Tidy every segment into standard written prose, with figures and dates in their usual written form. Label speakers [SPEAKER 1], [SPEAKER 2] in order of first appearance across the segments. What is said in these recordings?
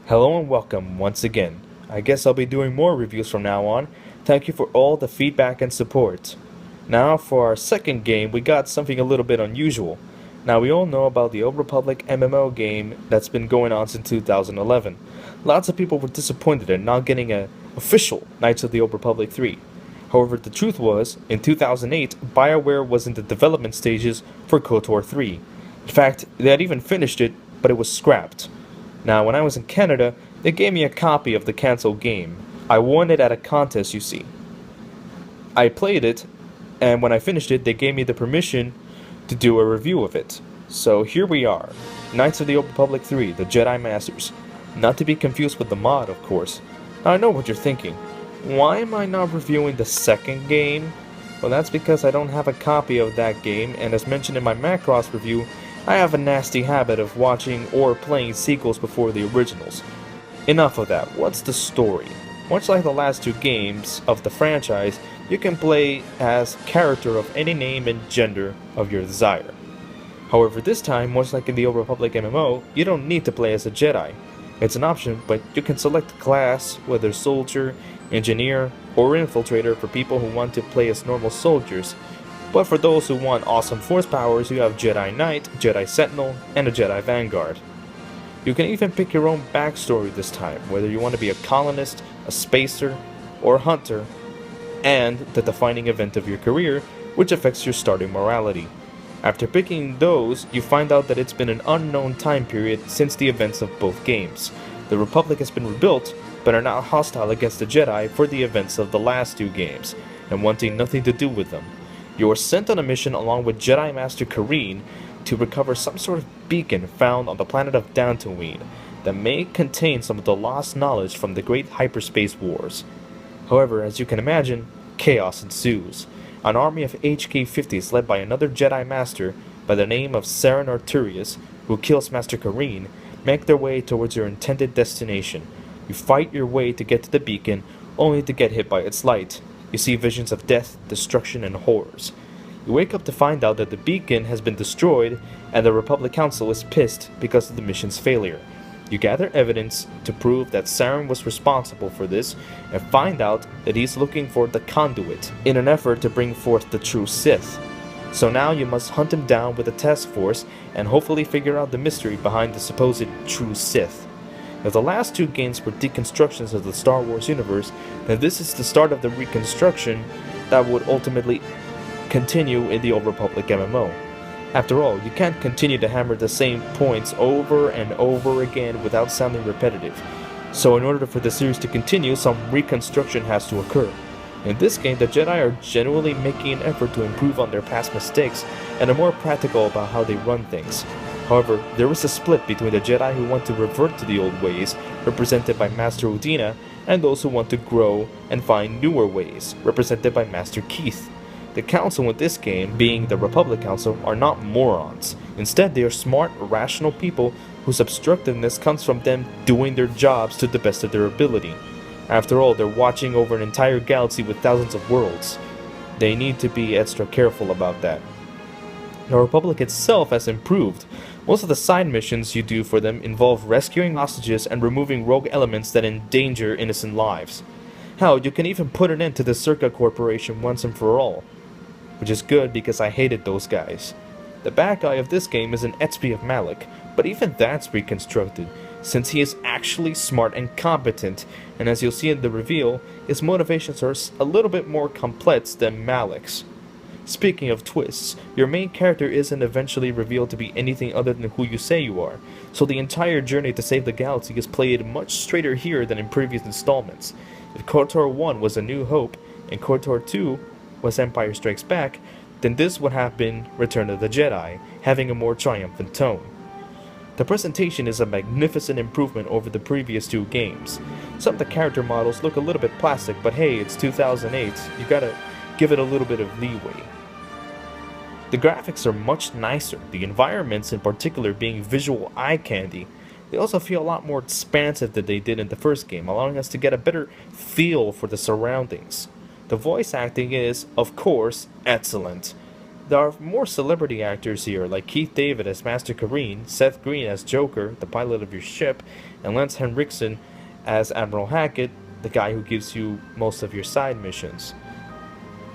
[SPEAKER 1] Hello and welcome once again. I guess I'll be doing more reviews from now on. Thank you for all the feedback and support. Now for our second game, we got something a little bit unusual. Now we all know about the Old Republic MMO game that's been going on since 2011. Lots of people were disappointed in not getting an official Knights of the Old Republic 3. However, the truth was, in 2008, Bioware was in the development stages for KOTOR 3. In fact, they had even finished it, but it was scrapped. Now, when I was in Canada, they gave me a copy of the cancelled game. I won it at a contest, you see. I played it, and when I finished it, they gave me the permission to do a review of it. So here we are, Knights of the Old Republic 3, the Jedi Masters. Not to be confused with the mod, of course. Now, I know what you're thinking. Why am I not reviewing the second game? Well, that's because I don't have a copy of that game, and as mentioned in my Macross review, I have a nasty habit of watching or playing sequels before the originals. Enough of that, what's the story? Much like the last two games of the franchise, you can play as character of any name and gender of your desire. However, this time, much like in the Old Republic MMO, you don't need to play as a Jedi. It's an option, but you can select a class, whether soldier, engineer, or infiltrator for people who want to play as normal soldiers. But for those who want awesome force powers, you have Jedi Knight, Jedi Sentinel, and a Jedi Vanguard. You can even pick your own backstory this time, whether you want to be a colonist, a spacer, or a hunter, and the defining event of your career, which affects your starting morality. After picking those, you find out that it's been an unknown time period since the events of both games. The Republic has been rebuilt, but are now hostile against the Jedi for the events of the last two games, and wanting nothing to do with them. You are sent on a mission along with Jedi Master Kareen to recover some sort of beacon found on the planet of Dantooine that may contain some of the lost knowledge from the Great Hyperspace Wars. However, as you can imagine, chaos ensues. An army of HK-50s led by another Jedi Master by the name of Saren Arturius, who kills Master Kareen, make their way towards your intended destination. You fight your way to get to the beacon, only to get hit by its light. You see visions of death, destruction, and horrors. You wake up to find out that the beacon has been destroyed and the Republic Council is pissed because of the mission's failure. You gather evidence to prove that Saren was responsible for this and find out that he's looking for the conduit in an effort to bring forth the true Sith. So now you must hunt him down with a task force and hopefully figure out the mystery behind the supposed true Sith. If the last two games were deconstructions of the Star Wars universe, then this is the start of the reconstruction that would ultimately continue in the Old Republic MMO. After all, you can't continue to hammer the same points over and over again without sounding repetitive. So in order for the series to continue, some reconstruction has to occur. In this game, the Jedi are genuinely making an effort to improve on their past mistakes and are more practical about how they run things. However, there is a split between the Jedi who want to revert to the old ways, represented by Master Udina, and those who want to grow and find newer ways, represented by Master Keith. The Council in this game, being the Republic Council, are not morons. Instead, they are smart, rational people whose obstructiveness comes from them doing their jobs to the best of their ability. After all, they're watching over an entire galaxy with thousands of worlds. They need to be extra careful about that. The Republic itself has improved. Most of the side missions you do for them involve rescuing hostages and removing rogue elements that endanger innocent lives. Hell, you can even put an end to the Circa Corporation once and for all. Which is good because I hated those guys. The bad guy of this game is an Etsby of Malak, but even that's reconstructed, since he is actually smart and competent, and as you'll see in the reveal, his motivations are a little bit more complex than Malak's. Speaking of twists, your main character isn't eventually revealed to be anything other than who you say you are, so the entire journey to save the galaxy is played much straighter here than in previous installments. If KOTOR 1 was A New Hope, and KOTOR 2 was Empire Strikes Back, then this would have been Return of the Jedi, having a more triumphant tone. The presentation is a magnificent improvement over the previous two games. Some of the character models look a little bit plastic, but hey, it's 2008, you gotta give it a little bit of leeway. The graphics are much nicer, the environments in particular being visual eye candy. They also feel a lot more expansive than they did in the first game, allowing us to get a better feel for the surroundings. The voice acting is, of course, excellent. there are more celebrity actors here, like Keith David as Master Kareen, Seth Green as Joker, the pilot of your ship, and Lance Henriksen as Admiral Hackett, the guy who gives you most of your side missions.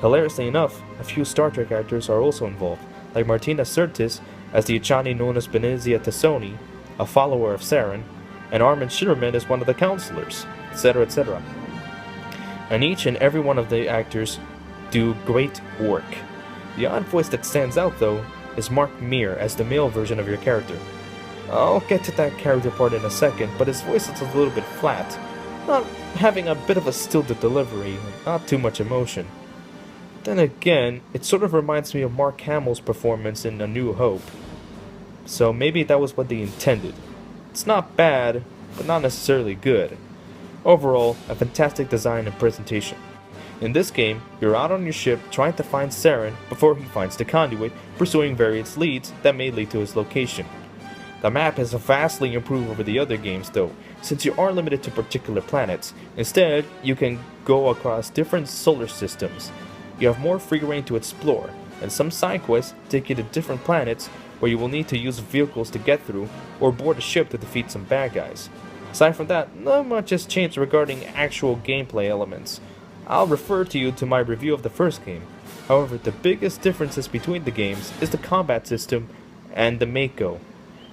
[SPEAKER 1] Hilariously enough, a few Star Trek actors are also involved, like Martina Sirtis as the Echani known as Benizia Tassoni, a follower of Saren, and Armin Shirman as one of the counselors, etc., etc. And each and every one of the actors do great work. The odd voice that stands out, though, is Mark Meer as the male version of your character. I'll get to that character part in a second, but his voice is a little bit flat, not having a bit of a stilted delivery, not too much emotion. Then again, it sort of reminds me of Mark Hamill's performance in A New Hope. So maybe that was what they intended. It's not bad, but not necessarily good. Overall, a fantastic design and presentation. In this game, you're out on your ship trying to find Saren before he finds the conduit, pursuing various leads that may lead to his location. The map has vastly improved over the other games though, since you aren't limited to particular planets. Instead, you can go across different solar systems. You have more free reign to explore, and some side quests take you to different planets where you will need to use vehicles to get through, or board a ship to defeat some bad guys. Aside from that, not much has changed regarding actual gameplay elements. I'll refer to you to my review of the first game. However, the biggest differences between the games is the combat system and the Mako.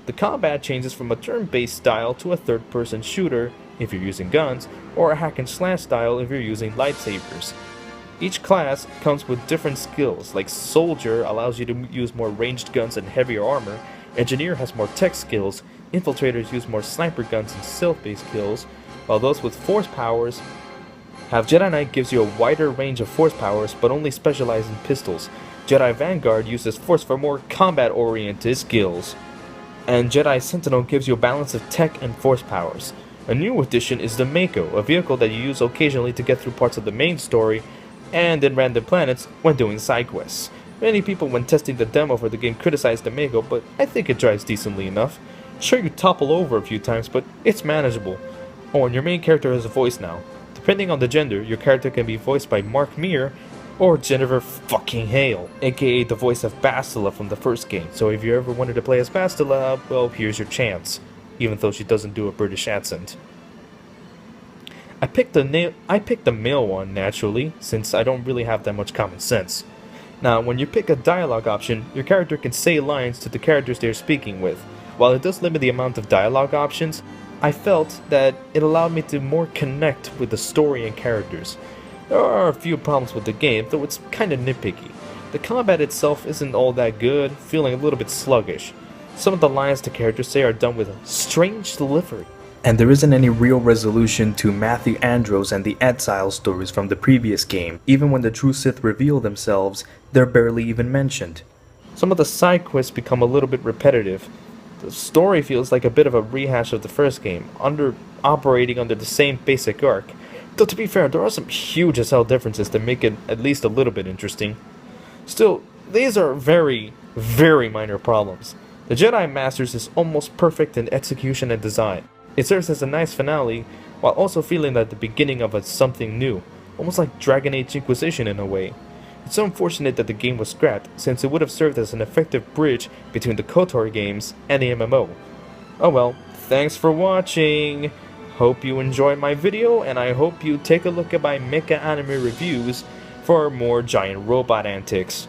[SPEAKER 1] The combat changes from a turn-based style to a third-person shooter if you're using guns, or a hack-and-slash style if you're using lightsabers. Each class comes with different skills, like Soldier allows you to use more ranged guns and heavier armor, Engineer has more tech skills, Infiltrators use more sniper guns and stealth-based kills, while those with force powers have Jedi Knight gives you a wider range of force powers but only specialize in pistols, Jedi Vanguard uses force for more combat-oriented skills, and Jedi Sentinel gives you a balance of tech and force powers. A new addition is the Mako, a vehicle that you use occasionally to get through parts of the main story and in random planets when doing side quests. Many people when testing the demo for the game criticize the Mako, but I think it drives decently enough. Sure, you topple over a few times, but it's manageable. Oh, and your main character has a voice now. Depending on the gender, your character can be voiced by Mark Meer or Jennifer fucking Hale, aka the voice of Bastila from the first game. So if you ever wanted to play as Bastila, well, here's your chance, even though she doesn't do a British accent. I picked the male one, naturally, since I don't really have that much common sense. Now, when you pick a dialogue option, your character can say lines to the characters they're speaking with. While it does limit the amount of dialogue options, I felt that it allowed me to more connect with the story and characters. There are a few problems with the game, though it's kinda nitpicky. The combat itself isn't all that good, feeling a little bit sluggish. Some of the lines the characters say are done with a strange delivery. And there isn't any real resolution to Matthew Andros and the Exile stories from the previous game. Even when the true Sith reveal themselves, they're barely even mentioned. Some of the side quests become a little bit repetitive. The story feels like a bit of a rehash of the first game, operating under the same basic arc. Though to be fair, there are some huge as hell differences that make it at least a little bit interesting. Still, these are very, very minor problems. The Jedi Masters is almost perfect in execution and design. It serves as a nice finale, while also feeling like the beginning of something new, almost like Dragon Age Inquisition in a way. It's so unfortunate that the game was scrapped, since it would have served as an effective bridge between the KOTOR games and the MMO. Oh well, thanks for watching! Hope you enjoyed my video, and I hope you take a look at my mecha anime reviews for more giant robot antics.